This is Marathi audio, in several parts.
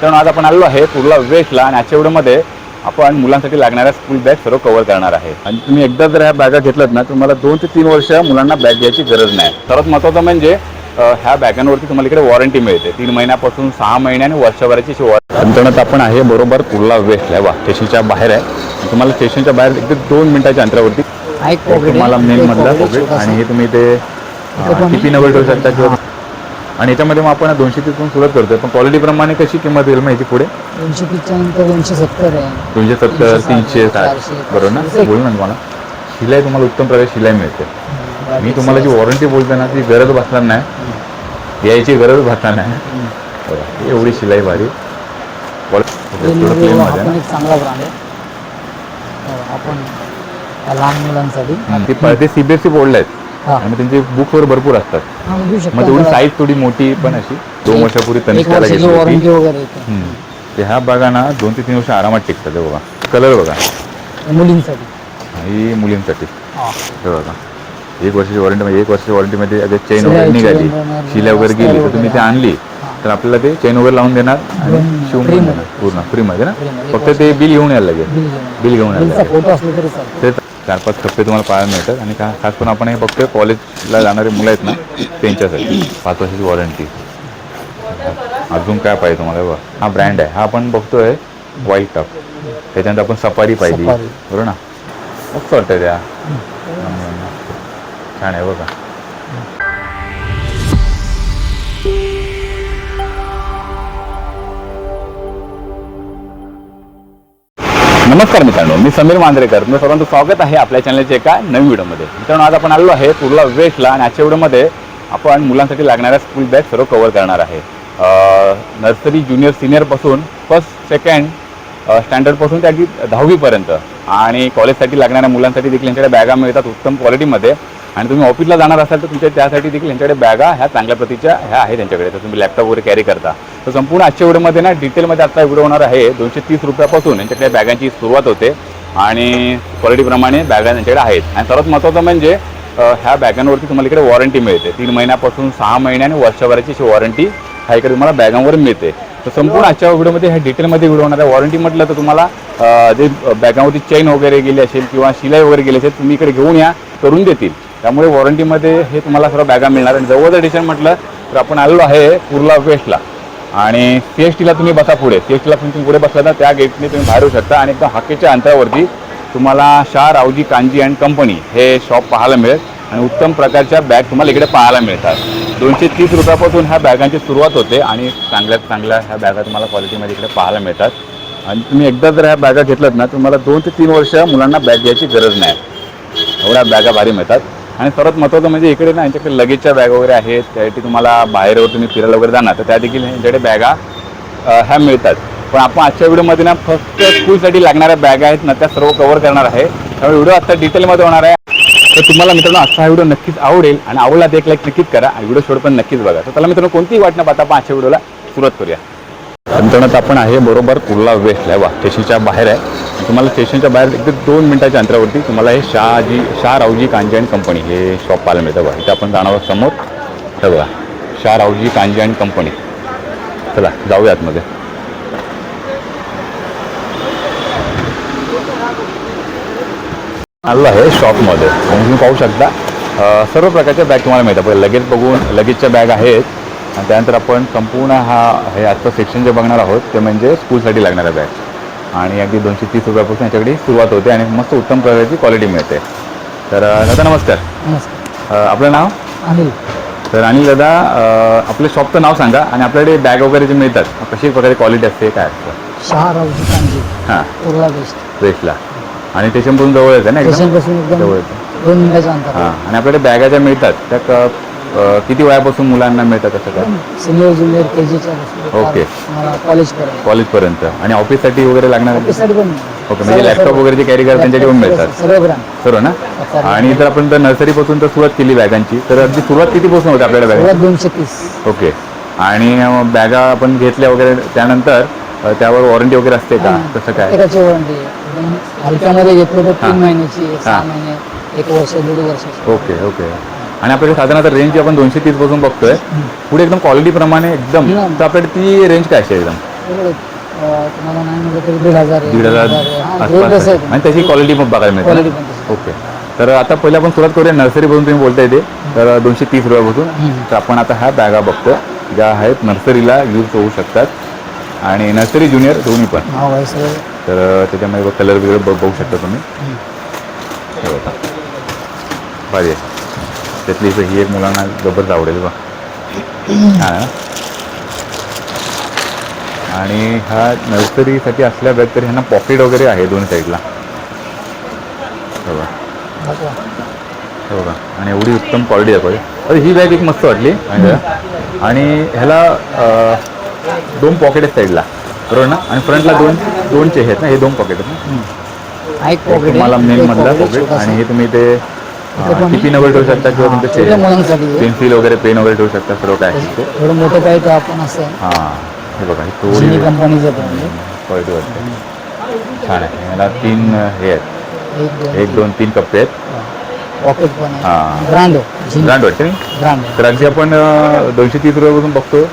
मित्रांनो आज आपण आलो आहे कुर्ला वेस्टला आणि आजच्या व्हिडिओमध्ये आपण मुलांसाठी लागणाऱ्या स्कूल बॅग सर्व कव्हर करणार आहे. आणि तुम्ही एकदा जर ह्या बॅगा घेतल्यात ना तुम्हाला 2 ते 3 वर्ष मुलांना बॅग घ्यायची गरज नाही. सर्वात महत्त्वाचं म्हणजे ह्या बॅगांवरती तुम्हाला इकडे वॉरंटी मिळते 3 महिन्यापासून 6 महिने आणि वर्षभराची वॉरंटी. मित्रांनो आपण आहे बरोबर कुर्ला वेस्टला वा स्टेशनच्या बाहेर आहे. तुम्हाला स्टेशनच्या बाहेर एकदम 2 मिनिटाच्या अंतरावरती तुम्हाला मेन मधला पॉकेट आणि हे तुम्ही ते टिफिन वगैरे ठेवू शकता किंवा आणि याच्यामध्ये मग आपण 230 सुरुवात करतोय. पण क्वालिटी प्रमाणे कशी किंमत येईल माहिती पुढे 230 नंतर 270 आहे 270 360 बरोबर ना. बोलू ना तुम्हाला शिलाई तुम्हाला उत्तम प्रकारे शिलाई मिळते. मी तुम्हाला जी वॉरंटी बोलतो ना ती गरज बसणार नाही यायची गरज बसणार नाही. बघा एवढी शिलाई भारी आपण एक चांगला ब्रँड आहे आपण लहान मुलांसाठी ते सीबीएसई बोर्डला आहेत आणि त्यांचे बुक्स वर भरपूर असतात. मग तेवढी साईज थोडी मोठी पण अशी 2 वर्षापूर्वी तनिष्काला घेतली होती. ते ह्या बघा ना 2 ते 3 वर्ष आरामात टिकतात. बघा कलर बघा मुलींसाठी ही मुलींसाठी बघा 1 वर्षाची वॉरंटी म्हणजे 1 वर्षाची वॉरंटीमध्ये अगर चेन वगैरे निघाली शिलाई वगैरे गेली तर तुम्ही ते आणली तर आपल्याला ते चेन वगैरे लावून देणार आणि शिवून देणार पूर्ण फ्रीमध्ये ना. फक्त ते बिल घेऊन यायला लागेल. बिल घेऊन यायला लागेल. ते 4-5 कप्पे तुम्हाला पाहायला मिळतात. आणि खास करून आपण हे बघतोय कॉलेजला जाणारे मुलं आहेत ना त्यांच्यासाठी 5 वर्षाची वॉरंटी. अजून काय पाहिजे तुम्हाला बघा हा ब्रँड आहे. हा आपण बघतोय व्हाईट टॉप त्याच्यानंतर आपण सफारी पाहिली बरोबर ना. मस्त वाटतं त्या छान आहे बघा. नमस्कार मित्रांनो मी समीर मांजरेकर तुमचं सर्वांचं स्वागत आहे आपल्या चॅनलच्या एका नवीन व्हिडिओमध्ये. मित्रांनो आज आपण आलो आहे कुर्ला वेस्टला आणि आजच्या व्हिडिओमध्ये आपण मुलांसाठी लागणाऱ्या स्कूल बॅग सर्व कव्हर करणार आहे. नर्सरी ज्युनियर सिनियरपासून फर्स्ट सेकंड स्टँडर्डपासून ते अगदी 10वीपर्यंत आणि कॉलेजसाठी लागणाऱ्या मुलांसाठी देखील यांच्याकडे बॅगा मिळतात उत्तम क्वालिटीमध्ये. आणि तुम्ही ऑफिसला जाणार असाल तर तुमच्या त्यासाठी देखील यांच्याकडे बॅगा ह्या चांगल्या प्रतीच्या ह्या आहेत त्यांच्याकडे. तर तुम्ही लॅपटॉप वगैरे कॅरी करता तर संपूर्ण आजच्या व्हिडिओमध्ये ना डिटेलमध्ये आता व्हिडिओ होणार आहे. 230 रुपयापासून यांच्याकडे बॅगांची सुरुवात होते आणि क्वालिटीप्रमाणे बॅगा त्यांच्याकडे आहेत. आणि सर्वात महत्त्वाचं म्हणजे ह्या बॅगांवरती तुम्हाला इकडे वॉरंटी मिळते 3 महिन्यापासून 6 महिने आणि वर्षभराची वॉरंटी ह्या इकडे तुम्हाला बॅगांवर मिळते. तर संपूर्ण आजच्या व्हिडिओमध्ये ह्या डिटेलमध्ये व्हिडिओ होणार आहे. वॉरंटी म्हटलं तर तुम्हाला जे बॅगांवरती चेन वगैरे गेली असेल किंवा शिलाई वगैरे गेली असेल तुम्ही इकडे घेऊन या करून देतील. त्यामुळे वॉरंटीमध्ये हे तुम्हाला सर्व बॅगा मिळणार. आणि जवळचं स्टेशन म्हटलं तर आपण आलेलो आहे कुर्ला वेस्टला आणि CSTला तुम्ही बसा पुढे. CSTला तुम्ही पुढे बसला तर त्या गेटने तुम्ही बाहेर येऊ शकता आणि एकदम हाकेच्या अंतरावरती तुम्हाला शाह रावजी कांजी अँड कंपनी हे शॉप पाहायला मिळेल. आणि उत्तम प्रकारच्या बॅग तुम्हाला इकडे पाहायला मिळतात. 230 रुपयापासून ह्या बॅगांची सुरुवात होते आणि चांगल्यात चांगल्या ह्या बॅगा तुम्हाला क्वालिटीमध्ये इकडे पाहायला मिळतात. आणि तुम्ही एकदा जर ह्या बॅगा घेतल्यात ना तुम्हाला 2 ते 3 वर्ष मुलांना बॅग घ्यायची गरज नाही. एवढ्या बॅगा भारी मिळतात. आणि सर्वात महत्त्वाचं म्हणजे इकडे ना यांच्याकडे लगेजच्या बॅग वगैरे आहेत. त्यासाठी तुम्हाला बाहेरवर तुम्ही फिरायला वगैरे जाणार तर त्या देखील यांच्याकडे बॅगा ह्या मिळतात. पण आपण आजच्या व्हिडिओमध्ये ना फक्त स्कूलसाठी लागणाऱ्या बॅगा आहेत ना त्या सर्व कव्हर करणार आहे. त्यामुळे व्हिडिओ आता डिटेलमध्ये होणार आहे. तर तुम्हाला मित्रांनो आजचा हा व्हिडिओ नक्कीच आवडेल आणि आवडला तर एक लाईक नक्कीच करा आणि व्हिडिओ शेवट पण नक्कीच बघा. तर त्याला मित्रांनो कोणतीही वाट न पाहता आपण आजच्या व्हिडिओला सुरुवात करूया. मित्रांनो आपण आहे बरोबर कुर्ला वेस्टला वा स्टेशनच्या बाहेर आहे. तुम्हाला स्टेशनच्या बाहेर एकदम 2 मिनिटाच्या अंतरावरती तुम्हाला हे शाह रावजी कांजी अँड कंपनी हे शॉप पाहायला मिळतं. बघा इथे आपण जाणार समोर हे बघा शाह रावजी कांजी अँड कंपनी. चला जाऊया आतमध्ये. आलो आहे शॉपमध्ये तुम्ही पाहू शकता सर्व प्रकारच्या बॅग तुम्हाला मिळतात. पण लगेच बघून लगेजच्या बॅग आहेत. आणि त्यानंतर आपण संपूर्ण हे आजचं सेक्शन जे बघणार आहोत ते म्हणजे स्कूलसाठी लागणाऱ्या बॅग आणि अगदी 230 रुपयापासून याच्याकडे सुरुवात होते आणि मस्त उत्तम प्रकारची क्वालिटी मिळते. तर दादा नमस्कार. आपलं नाव अनिल. तर अनिल दादा आपल्या शॉपचं नाव सांगा आणि आपल्याकडे बॅग वगैरे जे मिळतात कशी प्रकारे क्वालिटी असते काय असतं. शाह रावजी कांजी हां कुर्ला वेस्टला आणि स्टेशनपासून जवळच आहे ना एकदम जवळच 2 मिनिटाच्या अंतर. हां आणि आपल्याकडे बॅगा ज्या मिळतात त्या किती वयापासून मुलांना मिळतात असं काय. सिनियर ज्युनियर KGच्या ओके कॉलेजपर्यंत आणि ऑफिससाठी वगैरे लागणार. ओके म्हणजे लॅपटॉप वगैरे जे कॅरी करतात त्यांच्याकडून मिळतात सर्व ना. आणि जर आपण तर नर्सरीपासून तर सुरुवात केली बॅगांची तर अगदी सुरुवात कितीपासून होते आपल्याला बॅगा 230. ओके आणि बॅगा आपण घेतल्या वगैरे त्यानंतर त्यावर वॉरंटी वगैरे असते का कसं काय. वॉरंटी हलक्यामध्ये घेतलं तर 3 महिन्याची 6 महिने 1 वर्ष 1.5 वर्षाची. Okay okay. आणि आपल्याकडे साधारणतः रेंज आपण 230 पासून बघतोय पुढे एकदम क्वालिटी प्रमाणे एकदम तर आपल्याकडे ती रेंज काय असेल एकदम वेगळे तुम्हाला नाही म्हटलं तरी 1,500 आहे, 1,500 आहे. हा, आसपास वेगळं आहे. आहे. आणि त्याची क्वालिटी पण बघायला मिळते क्वालिटी ना? पण तशी. ओके. तर आता पहिले आपण सुरुवात करूया नर्सरीपासून. तुम्ही बोलता येते तर 230 रुपयापासून. तर आपण आता ह्या बॅगा बघतो ज्या आहेत नर्सरीला यूज होऊ शकतात आणि नर्सरी ज्युनियर दोन्ही पण. हा भाई सगळं. तर त्याच्यामध्ये कलर वगैरे बघू शकता तुम्ही. हे बघा भारी आहे. त्यातली ही एक मुलांना जबरदस्त आवडेल बा. हां. आणि हा नर्सरीसाठी असल्या बॅग तरी ह्यांना पॉकेट वगैरे आहे दोन्ही साईडला. बघा दाखवा. हे बघा. आणि एवढी उत्तम क्वालिटी दाखवली. तर ही बॅग एक मस्त वाटली आणि ह्याला 2 पॉकेट आहेत साईडला बरोबर ना? आणि फ्रंटला दोन चे आहेत ना? हे 2 पॉकेट आहेत ना? हा एक पॉकेट आहे, तुम्हाला मेन एक मधला pocket आहे पॉकेट छोटासा. आणि हे तुम्ही ते टिफिन वगैरे ठेवू शकता किंवा हा, छोट्या मुलांसाठी आहे. पेन्सिल वगैरे पेन वगैरे ठेवू शकता सर्व काय असेल ते. थोडं मोठं काय तर आपण असं हां हे बघा ही जिनी थोडी कंपनीचं पण म्हणजे क्वालिटी वाटते. छान आहे. याला 3 हे आहेत. 1 2 3 कप्पे आहेत. पॉकेट पण आहे. हां. ब्रँड आहे. ब्रँड वाटते नाही? ब्रँड आहे. तर अगदी आपण 230 रुपयापासून बघतो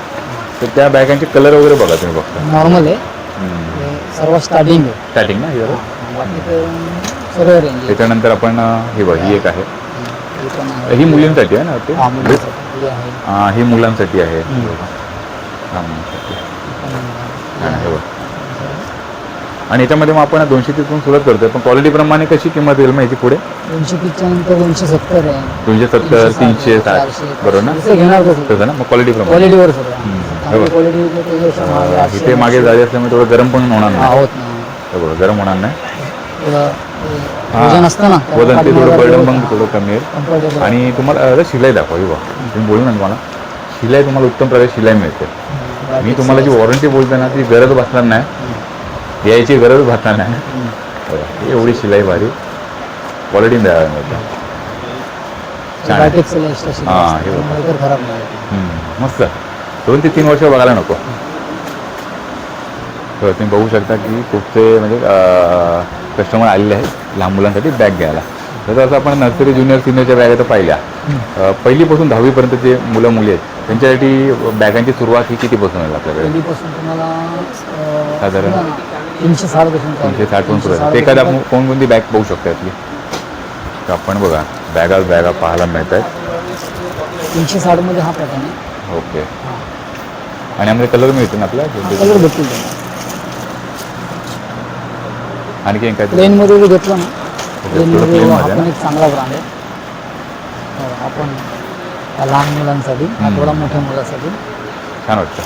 तर त्या बॅगांचे कलर वगैरे बघा तुम्ही बघता. नॉर्मल आहे. हे सर्व स्टार्टिंग आहे. स्टार्टिंग ना हे बघा. बाकी तर सर्व रेंज आहे. त्याच्यानंतर आपण हे बघ ही एक आहे. हे पण आहे. ही मुलींसाठी आहे ना ते? हा, मुलांसाठी हे आहे. हां ही मुलांसाठी आहे. हम्म. हां मुलांसाठी. हे पण आहे. हां हे बघ. आणि याच्यामध्ये मग आपण 230 पासून सुरुवात करतोय पण क्वालिटीप्रमाणे कशी किंमत येईल मग याची पुढे? 230 नंतर 270 आहे. 270 360 बरोबर ना? जसं घेणार तसं. तसं ना? मग क्वालिटीप्रमाणे क्वालिटीवर सगळं. हे बघ. चांगली क्वालिटी इथे मागे जाळी असल्यामुळे थोडं गरम पण होणार नाही. होत नाही. हे बघा गरम होणार नाही. थोडं वजन असतं ना वजन ते थोडं बर्डन पण थोडं कमी येईल. कम्फर्टेबल. आणि तुम्हाला आता शिलाई दाखवा ही बघा. तुम्ही बोलू ना तुम्हाला शिलाई तुम्हाला उत्तम प्रकारे शिलाई मिळते. मी तुम्हाला जी वॉरंटी बोलतो ना ती गरज भासणार नाही, यायची गरज भासणार नाही. बघा ही एवढी शिलाई भारी क्वालिटी द्यायला मिळते. छान आहे. हां, हे बघा. खराब नाही. मस्त 2 ते 3 वर्ष बघायला नको. तर तुम्ही बघू शकता की खूपसे म्हणजे कस्टमर आलेले आहेत लहान मुलांसाठी बॅग घ्यायला. जसं असं आपण नर्सरी ज्युनियर सिनियरच्या बॅगा तर पाहिल्या. पहिलीपासून 10वीपर्यंत जे मुलं मुली आहेत त्यांच्यासाठी बॅगांची सुरुवात ही कितीपासून आहे आपल्याकडे? पहिलीपासून तुम्हाला साधारण 360 पासून 360 पासून सुरू आहे. ते एखादा आपण कोणकोणती बॅग बघू शकतो यातली? तर आपण बघा बॅगा पाहायला मिळत आहेत. 360 मध्ये हा पॅटर्न आहे. ओके. आणि आम्हाला कलर मिळतो ना आपल्याला? कलर भेटतील तुम्हाला. आणखी काय? प्लेन मध्ये जर घेतलं ना प्लेन थोडं मध्ये plain हा मध्ये पण ना? एक चांगला ब्रँड आहे. आपण लहान मुलांसाठी हा थोडा मोठ्या मुलासाठी छान वाटतं.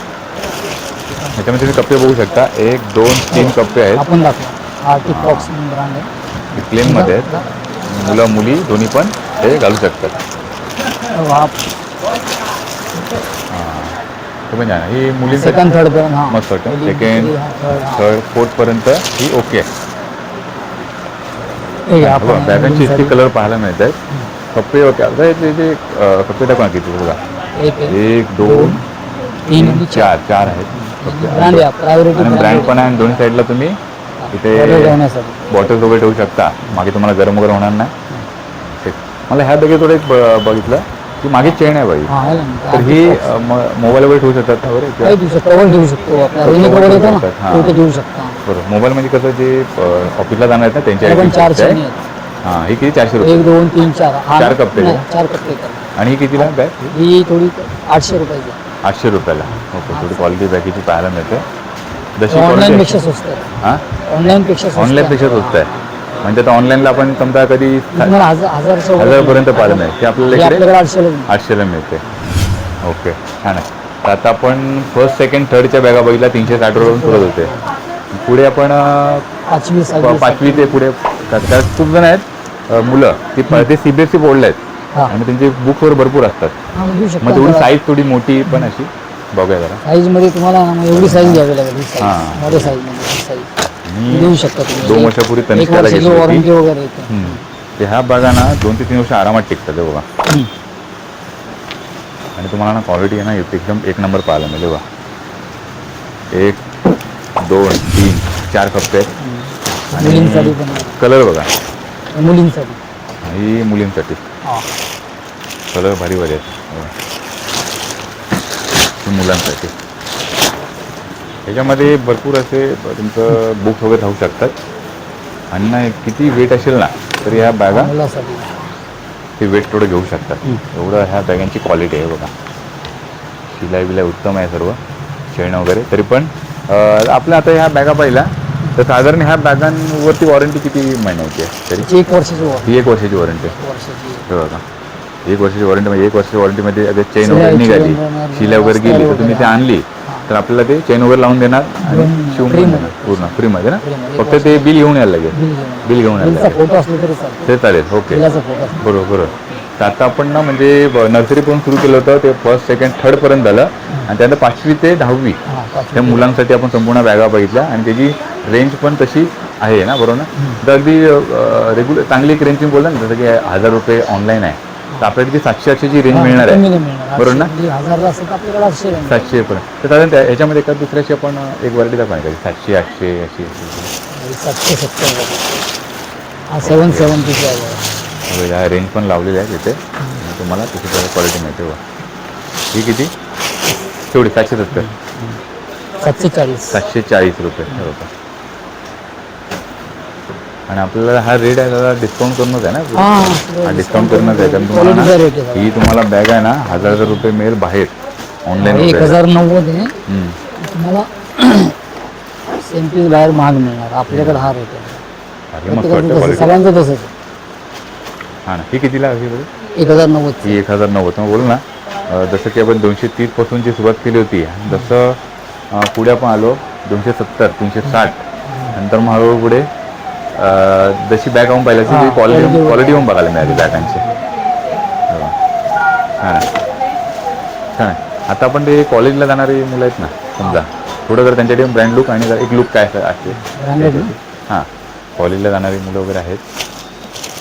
ह्याच्यामध्ये तुम्ही कप्पे बघू शकता 1 2 3 कप्पे आहेत. आपण दाखवा. हा टिक बॉक्स म्हणून ब्रँड आहे. प्लेनमध्ये आहेत. मुलं मुली दोन्ही पण हे घालू शकतात. हा ते पण छान आहे. ही मुलींसाठी सेकंड थर्ड पर्यंत हा मस्त वाटतं. पहिली, सेकंड दुसरी, हा, third, हा. 3rd 4th पर्यंत ही ओके आहे. हे आपण बॅगांची इतकी मुलींसाठी कलर पाहायला मिळत आहेत. कप्पे ओके आता ते कप्पे दाखवा किती बघा. एक आहे. 1 2 तीन 3 4 आहेत कप्पे. ब्रँड आहे प्रायोरिटी आणि ब्रँड पण आहे आणि दोन्ही साईडला तुम्ही इथे ठेवण्यासाठी. बॉटल्स वगैरे ठेवू शकता. मागे तुम्हाला गरम वगैरे होणार नाही. ठीक. मला ह्या बॅगेत थोडं एक बघितलं की मागे चेन आहे बाई. हा आहे ना. तर ही मोबाईल वगैरे ठेवू शकतात ना वगैरे काही देऊ शकतो. कवर देऊ शकतो. आपला रेनी कवर येतो ना हा. तो ते देऊ शकता. बरोबर. मोबाईल म्हणजे कसं जे ऑफिसला जाणार आहेत ना हे पण 4 त्यांच्या चेनी आहेत. हां ही किती 400 रुपये 1 2 3 4 हा 4 कप्पे नाही, का? 4 कप्पे कर. आणि ही कितीला बॅग? ही थोडी 800 रुपयाची. 800 रुपयाला. ओके. थोडी क्वालिटी बॅगेची पाहायला मिळते. जशी ऑनलाईन quality पेक्षा असते. स्वस्त आहे. हां ऑनलाईन पेक्षा स्वस्त ऑनलाईन पेक्षा स्वस्त आहे. म्हणजे आता ऑनलाईनला आपण समजा कधी तुम्हाला 1000 1000पर्यंत पाहिलं नाही ते आपल्याला इकडे आपल्याकडे 800 800ला मिळते. ओके छान आहे. तर आता आपण फर्स्ट सेकंड थर्डच्या बॅगा बघितल्या 360 रुपयावरून सुरुवात होते. पुढे आपण 5वी 6वी 5वी ते पुढे त्यात खूप जण आहेत मुलं ते CBSE बोर्डला आहेत हा. आणि त्यांचे बुक्स वगैरे भरपूर असतात. हा घेऊ शकतो. मग तेवढी साईज थोडी मोठी पण अशी बघूया जरा. साईज मध्ये तुम्हाला ना मग एवढी साईज घ्यावी लागेल. ही हा. साईज मोठ्या साईज मध्ये ही साईज मी देऊ शकता तुम्ही. 2 वर्षापूर्वी 1 तनिष्काला वर्षाची घेतली वॉरंटी होती. वगैरे येते. ते ह्या बघा ना 2 ते 3 वर्ष आरामात टिकतात हे बघा. आणि तुम्हाला ना क्वालिटी आहे ना एकदम 1 नंबर पाहायला मिळेल बघा. 1 2 3 4 कप्पे आहेत. मुलींसाठी आणि पण आहे. कलर बघा. मुलींसाठी ही मुलींसाठी हा. कलर भारी भारी आहेत. ही मुलांसाठी ह्याच्यामध्ये भरपूर असे तुमचं बुक्स वगैरे राहू शकतात आणि ना किती वेट असेल ना तर ह्या बॅगा मुलासाठी ते वेट थोडं घेऊ शकतात. एवढं ह्या बॅगांची क्वालिटी आहे बघा. शिलाई बिलाई उत्तम आहे सर्व, चेन वगैरे. तरी पण आपल्या आता ह्या बॅगा पाहिल्या तर साधारण ह्या बॅगांवरती वॉरंटी किती महिन्याची आहे तरी? 1 वर्षाची वॉरंटी. ही 1 वर्षाची वॉरंटी आहे. 1 वर्षाची. हे बघा 1 वर्षाची वॉरंटी म्हणजे 1 वर्षाची वॉरंटीमध्ये अगर चेन शिलाई- वगैरे निघाली, चेन राहणार, शिलाई वगैरे गेली तर तुम्ही ते वगैरे. आणली तर आपल्याला ते चेन वगैरे लावून देणार आणि शिवून पण देणार पूर्ण फ्रीमध्ये ना. फ्रीमध्ये. फक्त ते बिल घेऊन यायला लागेल. बिल घेऊन यायला बिलचा लागेल. फोटो असला तरी चालतो. ते चालेल. ओके बिलाचा फोटो असला. बरोबर बरोबर. तर आता आपण ना म्हणजे नर्सरी पण सुरू केलं होतं ते फर्स्ट सेकंड थर्डपर्यंत झालं आणि त्यानंतर 5वी ते 10वी हां, 5 त्या मुलांसाठी आपण संपूर्ण बॅगा बघितल्या आणि त्याची रेंज पण तशी आहे ना बरोबर ना. तर अगदी रेग्युलर चांगली एक रेंज तुम्ही बोलला ना जसं की 1000 रुपये ऑनलाईन आहे तर आपल्याला ती 700-800ची रेंज मिळणार कमी आहे नाही मिळणार. बरोबर ना. 1000 असेल तर आपल्याकडे 800 आहे. 700 पर्यंत. तर साधारण ह्याच्यामध्ये एका दुसऱ्याशी आपण एक वरायटी दाखवायची 700-800 अशी 770. हा 770 आहे बघा. ह्या रेंज पण लावलेली आहे तिथे आणि तुम्हाला तशी क्वालिटी मिळते बघा. ही किती तेवढी 770 740. 740 रुपये हे बघा. आणि आपल्याला हा रेट आहे दादा डिस्काउंट करूनच आहे ना. हा डिस्काउंट करूनच आहे कारण तुम्हाला क्वालिटीचा रेट ना आहे. ही तुम्हाला बॅग आहे ना 1000 रुपये मिळेल बाहेर ऑनलाईन 1090 आहे. तुम्हाला सेम पीस बाहेर महाग मिळणार. आपल्याकडे हा रेट आहे. मस्त वाटतं क्वालिटी. सगळ्यांचं तसंच आहे. हां ना. ही कितीला आहे बघा? 1090. ही 1090. मग बोलू ना जसं की आपण 230 पासूनची सुरुवात केली होती जसं पुढे आपण आलो 270 360 नंतर मग हळूहळू पुढे जशी बॅग आपण पाहिलं ती क्वालिटी पण बघायला मिळाली बॅगांची. हां छान आहे. आता आपण ते कॉलेजला जाणारी मुलं आहेत ना समजा थोडं जर त्यांच्याकडे ब्रँड लुक आणि एक लुक काय असते हां कॉलेजला जाणारी मुलं वगैरे आहेत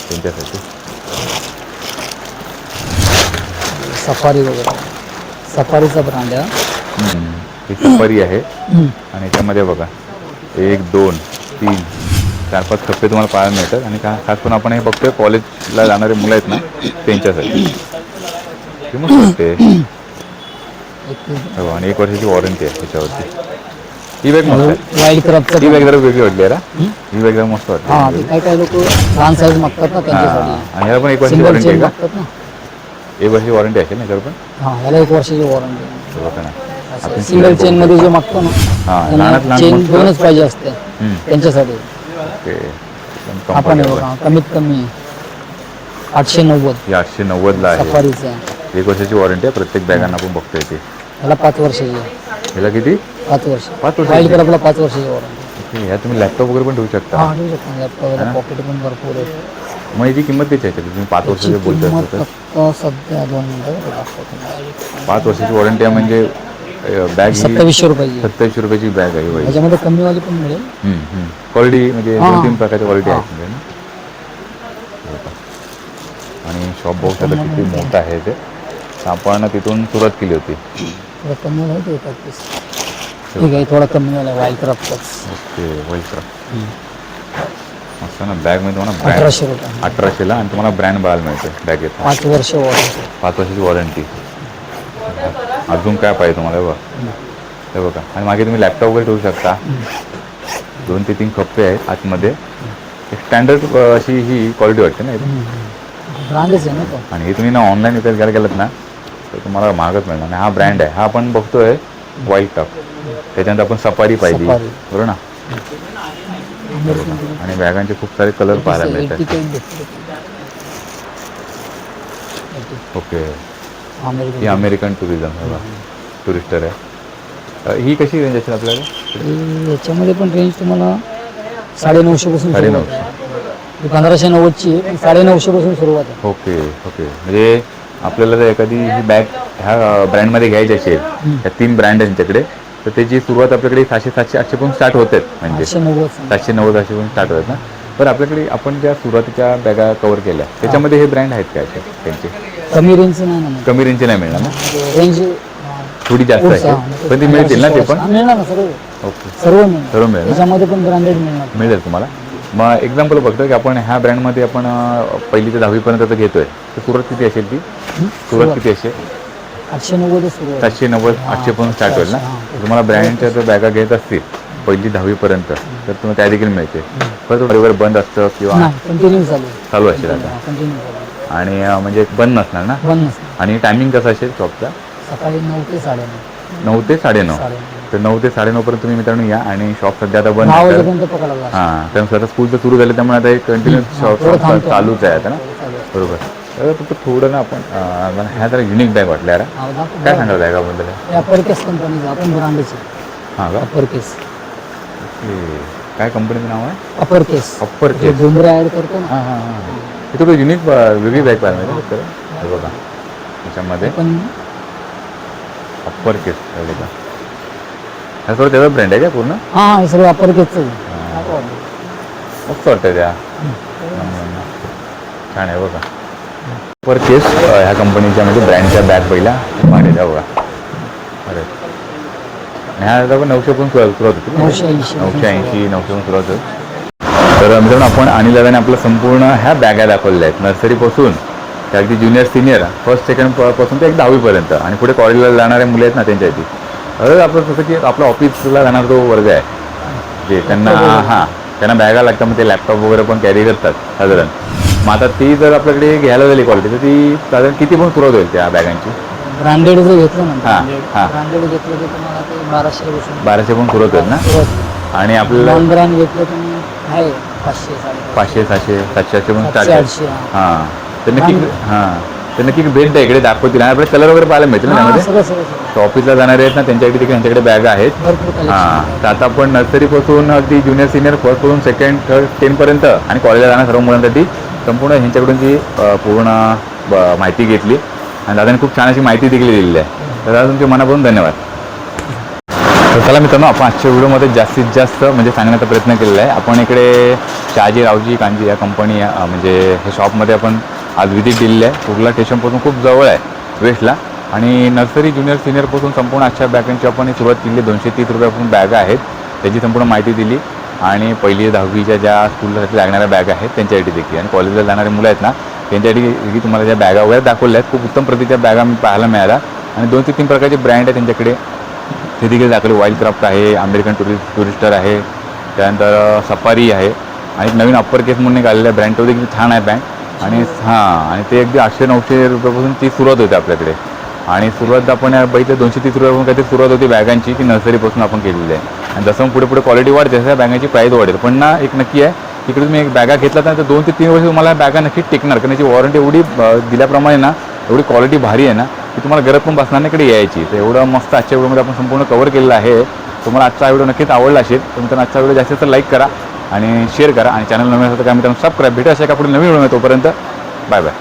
त्यांच्यासाठी सफारी वगैरे सफारीचा ब्रँड आहे. ही सफारी आहे आणि याच्यामध्ये बघा 1 2 3 4 5 कप्पे तुम्हाला पाहायला मिळतात आणि खास करून आपण हे बघतोय कॉलेजला जाणारे मुलं आहेत ना त्यांच्यासाठी मस्त वाटते. हो आणि 1 वर्षाची वॉरंटी आहे त्याच्यावरती. ही बॅग मस्त आहे. वाईल्ड क्राफ्टचं ही बॅग जरा वेगळी वाटली आहे ना. ही बॅग जरा मस्त हां वाटते. ते काही लोक लहान साईज मागतात ना त्यांच्यासाठी. आणि ह्याला पण 1 वर्षाची सिंगल वॉरंटी आहे चेन का? मागतात ना. 1 वर्षाची वॉरंटी असेल ना त्यावर पण. हां ह्याला 1 वर्षाची वॉरंटी आहे. बघा ना सिंगल चेन मध्ये जे मागतो ना हां त्यांना लहानात लहान चेन मस्त. 2च पाहिजे असते त्यांच्यासाठी. ओके आपण हे बघा कमीत कमी 890 ही 890ला आहे. सफारीचं आहे. 1 वर्षाची वॉरंटी आहे प्रत्येक बॅगांना आपण बघतोय ते. ह्याला 5 वर्षाची आहे. ह्याला किती 5 वर्ष 5 वर्षाची? वाईल्ड क्राफ्टला 5 वर्षाची वॉरंटी. ओके ह्या तुम्ही लॅपटॉप वगैरे पण ठेवू शकता. हां ठेवू शकतो. लॅपटॉपला पॉकेट पण भरपूर आहे. मग याची किंमत किती आहे तुम्ही 5 वर्षाचे बोलताय किंमत तर फक्त सध्या 2 मिनिटं दाखवतो. 5 वर्षाची वॉरंटी आहे म्हणजे बॅग ही 2700 रुपयाची. 2700 रुपयाची बॅग आहे बाई. त्याच्यामध्ये कमीवाली पण मिळेल. क्वालिटी म्हणजे हां. 2-3 प्रकारची क्वालिटी आहे म्हणजे ना. आणि शॉप बघू शकता किती मोठं आहे ते. तर आपण तिथून सुरुवात केली होती. थोडं कमी वाला आहे एकाच पीस. ठीक आहे थोडा कमी वाला वाईल्ड क्राफ्टच. Okay welcome. मस्त ना बॅगमध्ये तुम्हाला ब्रँड 1800 रुपये. 1800ला आणि तुम्हाला ब्रँड बघायला मिळते बॅगेत. 5 वर्ष वॉरंटी. 5 वर्षाची वॉरंटी. अजून काय पाहिजे तुम्हाला हे बघा हे बघा. आणि मागे तुम्ही लॅपटॉप वगैरे ठेवू शकता. 2 ते 3 कप्पे आहेत आतमध्ये. एक स्टँडर्ड अशी ही क्वालिटी वाटते ना इथे. ब्रँडच आहे ना तो. आणि हे तुम्ही ना ऑनलाईन विकत घ्यायला गेलात ना तर तुम्हाला महागच मिळणार. आणि हा ब्रँड आहे हा आपण बघतोय वाईल्ड क्राफ्ट. त्याच्यानंतर आपण सफारी पाहिली सफारी. बरोबर ना. आणि बॅगांचे खूप सारे कलर पाहायला मिळतात. 80 काही भेटले. ओके ही अमेरिकन. अमेरिकन टुरिझम बघा टुरिस्टर आहे. ही कशी रेंज असेल आपल्याला? याच्यामध्ये पण रेंज तुम्हाला 950 पासून 950. 1590ची आहे. 950 पासून सुरुवात आहे. ओके ओके म्हणजे आपल्याला जर एखादी ही बॅग ह्या ब्रँडमध्ये घ्यायची असेल ह्या 3 ब्रँड आहे त्यांच्याकडे तर त्याची सुरुवात आपल्याकडे 600 700 800 पण स्टार्ट होत आहेत. म्हणजे 890. 790 800 पण स्टार्ट होतात ना. तर आपल्याकडे आपण ज्या सुरुवातीच्या बॅगा कव्हर केल्या त्याच्यामध्ये हे ब्रँड आहेत काय त्यांचे? कमी रेंज नाही ना. कमी रेंजचे नाही मिळणार ना. रेंज थोडी जास्त आहे पण ती मिळतील ना ते पण. मिळणार ना सर्व. ओके सर्व मिळणार. सर्व मिळेल ना? त्याच्यामध्ये पण ब्रँडेड मिळणार. मिळेल तुम्हाला. मग एक्झाम्पल बघतो की आपण ह्या ब्रँडमध्ये आपण 1ली ते 10वी पर्यंत घेतोय तर सुरुवात किती असेल ती? सुरुवात किती असेल? 890 सुरू आहे. 790 800 पण स्टार्ट होईल ना. तुम्हाला ब्रँडच्या जर बॅगा घेत असतील पहिली 10वीपर्यंत तर तुम्हाला त्या देखील मिळते. परत रविवार बंद असतं किंवा नाही कंटिन्यू चालू असेल आता कंटिन्यू चालू आणि म्हणजे बंद नसणार ना. बंद नसतं. आणि टायमिंग कसं असेल शॉपचा? सकाळी 9 ते 9:30. 9 ते 9:30. तर 9 ते 9:30 पर्यंत तुम्ही मित्रांनो या आणि शॉप सध्या आता बंद 10 आहे. वाजेपर्यंत पकडायला लागतं. हां त्यामुळे आता स्कूल तर सुरू झालं त्यामुळे आता एक कंटिन्यू शॉप थोडं थांबतो. चालूच आहे आता ना. चालू आहे. बरोबर. तर फक्त थोडं ना आपण मला ह्या जरा युनिक बॅग वाटल्या यार. हा, दाखव. काय सांगाल बॅगाबद्दल? हे अपरकेस कंपनीचं आपण ब्रँडच आहे. हां का? अपरकेस. काय कंपनीचं नाव आहे? अपरकेस. अपरकेस. डोंगरे ऍड करतो ना. हां हां हां. हे थोडं युनिक वेगळी बॅग पाहिजे माहिती आहे. हे बघा त्याच्यामध्ये पण अपरकेस आहे का? हा थोडं त्याचा ब्रँड आहे का पूर्ण? हा हे सगळं अपरकेसचं आहे. मस्त वाटतं त्या छान आहे बघा. अपरकेस ह्या कंपनीच्या म्हणजे ब्रँडच्या बॅग पहिल्या मागच्या बघा. अरे आणि ह्या पण 900 पण सुरुवात होती. 980. 980 900 पण सुरुवात होती. तर मित्रांनो आपण अनिल दादाने आपलं संपूर्ण ह्या बॅगा दाखवलेल्या आहेत नर्सरीपासून त्या अगदी ज्युनियर सिनियर फर्स्ट सेकंड पासून ते एक 10वीपर्यंत आणि पुढे कॉलेजला जाणारे मुले आहेत ना त्यांच्यासाठी. आपलं जसं की आपलं ऑफिसला जाणारा तो वर्ग आहे जे त्यांना हां त्यांना बॅगा लागतात मग ते लॅपटॉप वगैरे पण कॅरी करतात साधारण. मग आता ती जर आपल्याकडे घ्यायला झाली क्वालिटी तर ती साधारण किती पण सुरुवात होईल त्या बॅगांची? ब्रँडेड जर घेतलं ना हां हां ब्रँडेड घेतलं तर तुम्हाला ते 1200 पासून 1200 पण सुरुवात होईल ना. आणि आपल्याला नॉन ब्रँड घेतलं तुम्ही आहे 500 500 600 700 पण स्टार्ट 800. हां तर नक्की हां तर नक्की भेट द्या इकडे दाखवतील आणि आपले कलर वगैरे पाहायला मिळतील ना त्यामध्ये. सगळं सगळं सगळं. तर ऑफिसला जाणारे आहेत ना त्यांच्याकडे देखील त्यांच्याकडे बॅगा आहेत. भरपूर collection. हां तर आता आपण नर्सरीपासून अगदी ज्युनियर सिनियर फर्स्टपासून सेकंड थर्ड 10पर्यंत आणि कॉलेजला जाणाऱ्या सर्व मुलांसाठी संपूर्ण ह्यांच्याकडून जी पूर्ण माहिती घेतली आणि दादाने खूप छान अशी माहिती देखील दिलेली आहे. तर दादा तुमच्या मनापासून धन्यवाद. तर चला मित्रांनो आपण आजच्या व्हिडिओमध्ये जास्तीत जास्त म्हणजे सांगण्याचा प्रयत्न केलेला आहे. आपण इकडे शहाजी रावजी कांजी या कंपनी म्हणजे हे शॉपमध्ये आपण आज व्हिजिट दिलेली आहे. कुर्ला स्टेशनपासून खूप जवळ आहे वेस्टला आणि नर्सरी ज्युनियर सिनियरपासून संपूर्ण आजच्या बॅगांची आपण सुरुवात केली. 230 रुपयापासून बॅगा आहेत त्याची संपूर्ण माहिती दिली आणि पहिली 10वीच्या ज्या स्कूलसाठी लागणाऱ्या बॅगा आहेत त्यांच्यासाठी देखील आणि कॉलेजला जाणारे मुलं आहेत ना त्यांच्यासाठी तुम्हाला ज्या बॅगा वगैरे दाखवल्या आहेत खूप उत्तम प्रतीच्या बॅगा मी पाहायला मिळाल्या आणि 2 ते 3 प्रकारचे ब्रँड आहे त्यांच्याकडे ते देखील दाखवले. वाईल्ड क्राफ्ट आहे, अमेरिकन टुरिस्टर आहे, त्यानंतर सफारी आहे आणि एक नवीन अप्पर केस म्हणून एक आलेला आहे ब्रँड तो देखील छान आहे बँक आणि हां आणि ते अगदी 800-900 रुपयापासून ती सुरुवात होते आपल्याकडे आणि सुरुवात आपण बघितलं 230 रुपयापासून काहीतरी सुरुवात होती बॅगांची की नर्सरीपासून आपण केलेली आहे आणि जसं पुढे पुढे क्वालिटी वाढते तसं बॅगांची प्राईस वाढेल. पण ना एक नक्की आहे तिकडे तुम्ही एक बॅगा घेतला तर 2 ते 3 वर्ष तुम्हाला बॅगा नक्कीच टिकणार कारण त्याची वॉरंटी एवढी दिल्याप्रमाणे ना एवढी क्वालिटी भारी आहे ना की तुम्हाला गरज पण बसणार नाही इकडे यायची. तर एवढं मस्त आजच्या व्हिडिओमध्ये आपण संपूर्ण कव्हर केलेलं आहे. तुम्हाला आजचा व्हिडिओ नक्कीच आवडला असेल तर मित्रांनो आजचा व्हिडिओ जास्तीत जास्त लाईक करा आणि शेअर करा आणि चॅनल नवीन असेल तर काय मित्रांनो सबस्क्राईब भेटा अशा का पुढे नवीन व्हिडिओ तोपर्यंत बाय बाय.